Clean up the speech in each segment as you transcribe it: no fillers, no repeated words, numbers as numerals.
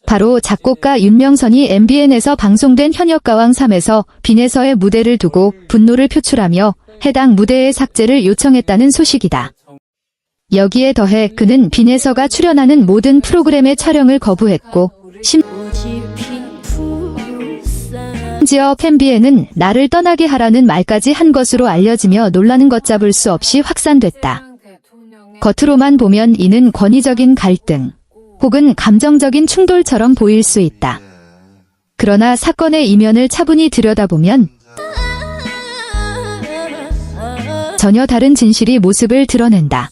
바로 작곡가 윤명선이 MBN에서 방송된 현역가왕 3에서 빈에서의 무대를 두고 분노를 표출하며 해당 무대의 삭제를 요청했다는 소식이다. 여기에 더해 그는 빈에서가 출연하는 모든 프로그램의 촬영을 거부했고 심지어 팬비에는 나를 떠나게 하라는 말까지 한 것으로 알려지며 논란은 걷잡을 수 없이 확산됐다. 겉으로만 보면 이는 권위적인 갈등 혹은 감정적인 충돌처럼 보일 수 있다. 그러나 사건의 이면을 차분히 들여다보면 전혀 다른 진실이 모습을 드러낸다.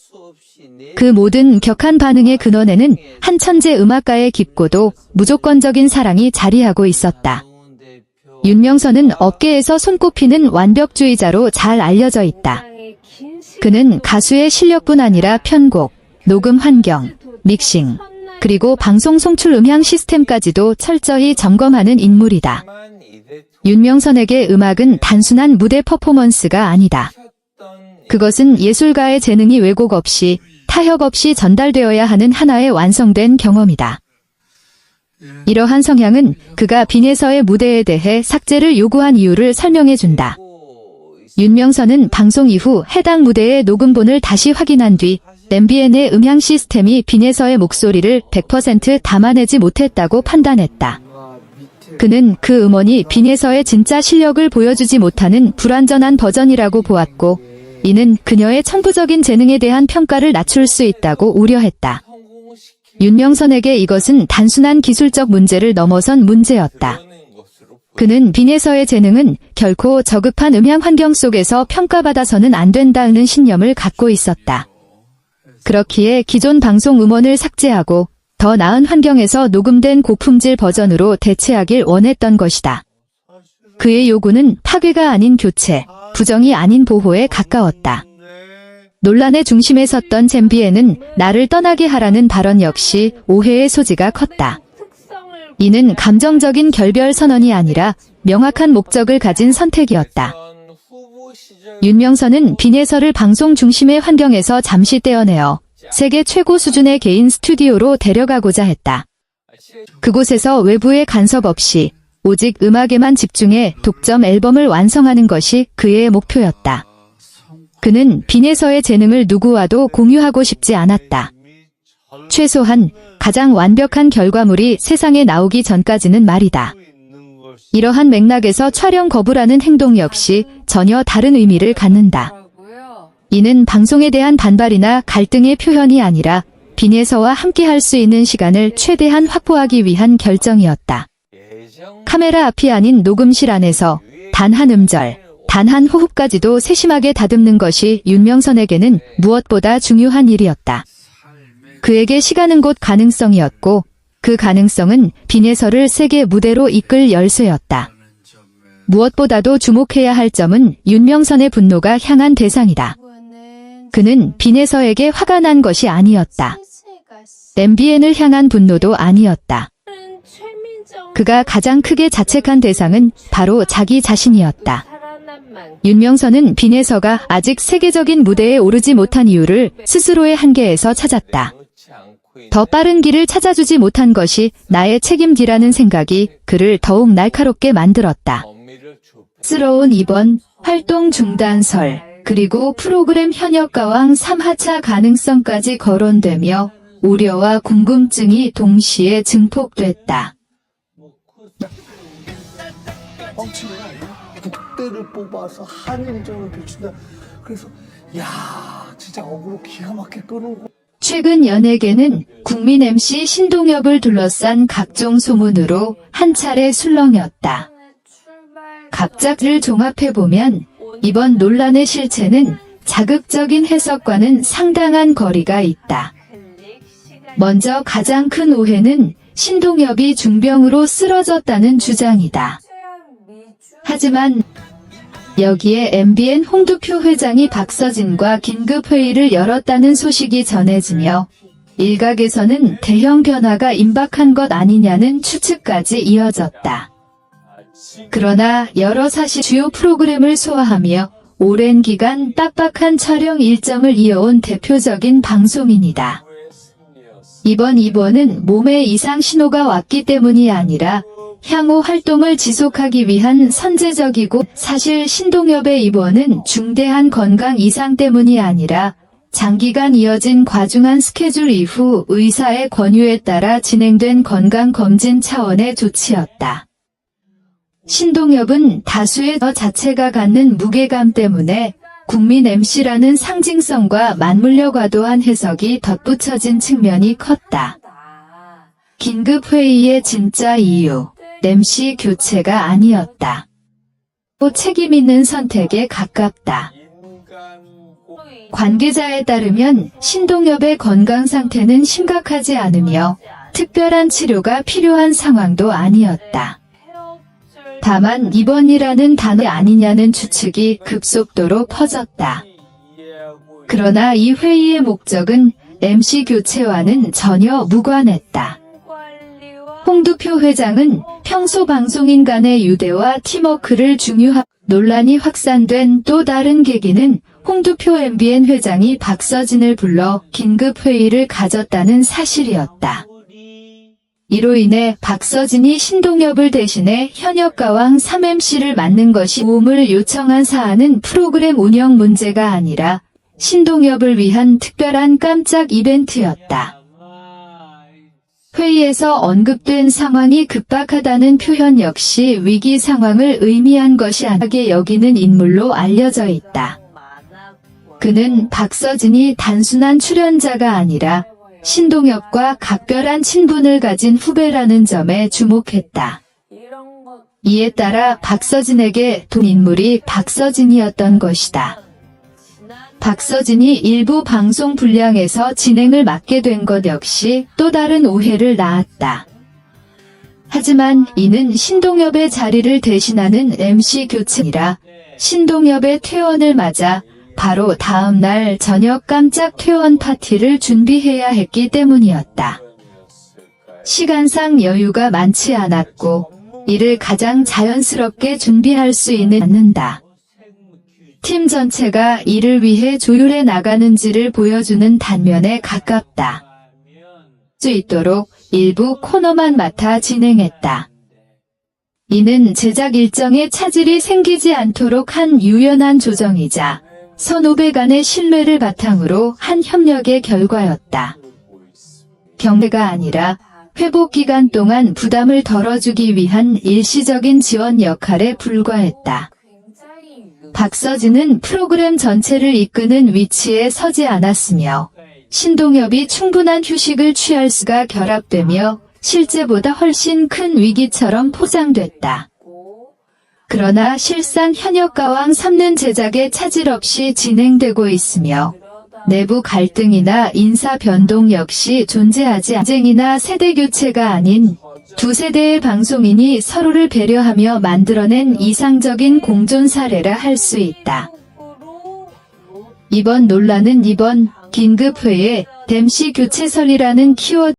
그 모든 격한 반응의 근원에는 한 천재 음악가의 깊고도 무조건적인 사랑이 자리하고 있었다. 윤명선은 업계에서 손꼽히는 완벽주의자로 잘 알려져 있다. 그는 가수의 실력뿐 아니라 편곡, 녹음 환경, 믹싱, 그리고 방송 송출 음향 시스템까지도 철저히 점검하는 인물이다. 윤명선에게 음악은 단순한 무대 퍼포먼스가 아니다. 그것은 예술가의 재능이 왜곡 없이 타협 없이 전달되어야 하는 하나의 완성된 경험이다. 이러한 성향은 그가 빈에서의 무대에 대해 삭제를 요구한 이유를 설명해준다. 윤명선은 방송 이후 해당 무대의 녹음본을 다시 확인한 뒤 MBN의 음향 시스템이 빈에서의 목소리를 100% 담아내지 못했다고 판단했다. 그는 그 음원이 빈에서의 진짜 실력을 보여주지 못하는 불완전한 버전이라고 보았고 이는 그녀의 천부적인 재능에 대한 평가를 낮출 수 있다고 우려했다. 윤명선에게 이것은 단순한 기술적 문제를 넘어선 문제였다. 그는 빈에서의 재능은 결코 저급한 음향 환경 속에서 평가받아서는 안 된다는 신념을 갖고 있었다. 그렇기에 기존 방송 음원을 삭제하고 더 나은 환경에서 녹음된 고품질 버전으로 대체하길 원했던 것이다. 그의 요구는 파괴가 아닌 교체, 부정이 아닌 보호에 가까웠다. 논란의 중심에 섰던 잼비에는 나를 떠나게 하라는 발언 역시 오해의 소지가 컸다. 이는 감정적인 결별 선언이 아니라 명확한 목적을 가진 선택이었다. 윤명선은 빈에서를 방송 중심의 환경에서 잠시 떼어내어 세계 최고 수준의 개인 스튜디오로 데려가고자 했다. 그곳에서 외부의 간섭 없이 오직 음악에만 집중해 독점 앨범을 완성하는 것이 그의 목표였다. 그는 빈에서의 재능을 누구와도 공유하고 싶지 않았다. 최소한 가장 완벽한 결과물이 세상에 나오기 전까지는 말이다. 이러한 맥락에서 촬영 거부라는 행동 역시 전혀 다른 의미를 갖는다. 이는 방송에 대한 반발이나 갈등의 표현이 아니라 빈에서와 함께할 수 있는 시간을 최대한 확보하기 위한 결정이었다. 카메라 앞이 아닌 녹음실 안에서 단 한 음절, 단 한 호흡까지도 세심하게 다듬는 것이 윤명선에게는 무엇보다 중요한 일이었다. 그에게 시간은 곧 가능성이었고 그 가능성은 빈에서를 세계 무대로 이끌 열쇠였다. 무엇보다도 주목해야 할 점은 윤명선의 분노가 향한 대상이다. 그는 빈에서에게 화가 난 것이 아니었다. MBN을 향한 분노도 아니었다. 그가 가장 크게 자책한 대상은 바로 자기 자신이었다. 윤명선은 빈에서가 아직 세계적인 무대에 오르지 못한 이유를 스스로의 한계에서 찾았다. 더 빠른 길을 찾아주지 못한 것이 나의 책임지라는 생각이 그를 더욱 날카롭게 만들었다. 스러운 이번 활동 중단설 그리고 프로그램 현역가왕 3하차 가능성까지 거론되며 우려와 궁금증이 동시에 증폭됐다. 국대를 뽑아서 한일전을 펼친다. 그래서 진짜 어그로 기가 막히게 끄는. 최근 연예계는 국민 MC 신동엽을 둘러싼 각종 소문으로 한 차례 술렁였다. 각자를 종합해보면 이번 논란의 실체는 자극적인 해석과는 상당한 거리가 있다. 먼저 가장 큰 오해는 신동엽이 중병으로 쓰러졌다는 주장이다. 하지만 여기에 MBN 홍두표 회장이 박서진과 긴급회의를 열었다는 소식이 전해지며 일각에서는 대형 변화가 임박한 것 아니냐는 추측까지 이어졌다. 그러나 여러 사실 주요 프로그램을 소화하며 오랜 기간 빡빡한 촬영 일정을 이어온 대표적인 방송인이다. 이번 입원은 몸에 이상 신호가 왔기 때문이 아니라 향후 활동을 지속하기 위한 선제적이고, 사실 신동엽의 입원은 중대한 건강 이상 때문이 아니라 장기간 이어진 과중한 스케줄 이후 의사의 권유에 따라 진행된 건강검진 차원의 조치였다. 신동엽은 다수의 저 자체가 갖는 무게감 때문에 국민 MC라는 상징성과 맞물려 과도한 해석이 덧붙여진 측면이 컸다. 긴급회의의 진짜 이유, MC 교체가 아니었다. 또 책임 있는 선택에 가깝다. 관계자에 따르면 신동엽의 건강 상태는 심각하지 않으며 특별한 치료가 필요한 상황도 아니었다. 다만 입원이라는 단어 아니냐는 추측이 급속도로 퍼졌다. 그러나 이 회의의 목적은 MC 교체와는 전혀 무관했다. 홍두표 회장은 평소 방송인 간의 유대와 팀워크를 중요하고, 논란이 확산된 또 다른 계기는 홍두표 MBN 회장이 박서진을 불러 긴급회의를 가졌다는 사실이었다. 이로 인해 박서진이 신동엽을 대신해 현역가왕 3MC를 맡는 것이 도움을 요청한 사안은 프로그램 운영 문제가 아니라 신동엽을 위한 특별한 깜짝 이벤트였다. 회의에서 언급된 상황이 급박하다는 표현 역시 위기 상황을 의미한 것이 아니게 여기는 인물로 알려져 있다. 그는 박서진이 단순한 출연자가 아니라 신동엽과 각별한 친분을 가진 후배라는 점에 주목했다. 이에 따라 박서진에게 돈 인물이 박서진이었던 것이다. 박서진이 일부 방송 분량에서 진행을 맡게 된 것 역시 또 다른 오해를 낳았다. 하지만 이는 신동엽의 자리를 대신하는 MC 교체이라 신동엽의 퇴원을 맞아 바로 다음 날 저녁 깜짝 퇴원 파티를 준비해야 했기 때문이었다. 시간상 여유가 많지 않았고 이를 가장 자연스럽게 준비할 수 있는 않는다. 팀 전체가 이를 위해 조율해 나가는지를 보여주는 단면에 가깝다. 수 있도록 일부 코너만 맡아 진행했다. 이는 제작 일정에 차질이 생기지 않도록 한 유연한 조정이자 선후배 간의 신뢰를 바탕으로 한 협력의 결과였다. 경례가 아니라 회복 기간 동안 부담을 덜어주기 위한 일시적인 지원 역할에 불과했다. 박서진은 프로그램 전체를 이끄는 위치에 서지 않았으며 신동엽이 충분한 휴식을 취할 수가 결합되며 실제보다 훨씬 큰 위기처럼 포장됐다. 그러나 실상 현역가왕 3년 제작에 차질 없이 진행되고 있으며 내부 갈등이나 인사 변동 역시 존재하지 경쟁이나 세대 교체가 아닌 두 세대의 방송인이 서로를 배려하며 만들어낸 이상적인 공존 사례라 할 수 있다. 이번 논란은 이번 긴급회의에 MC 교체설이라는 키워드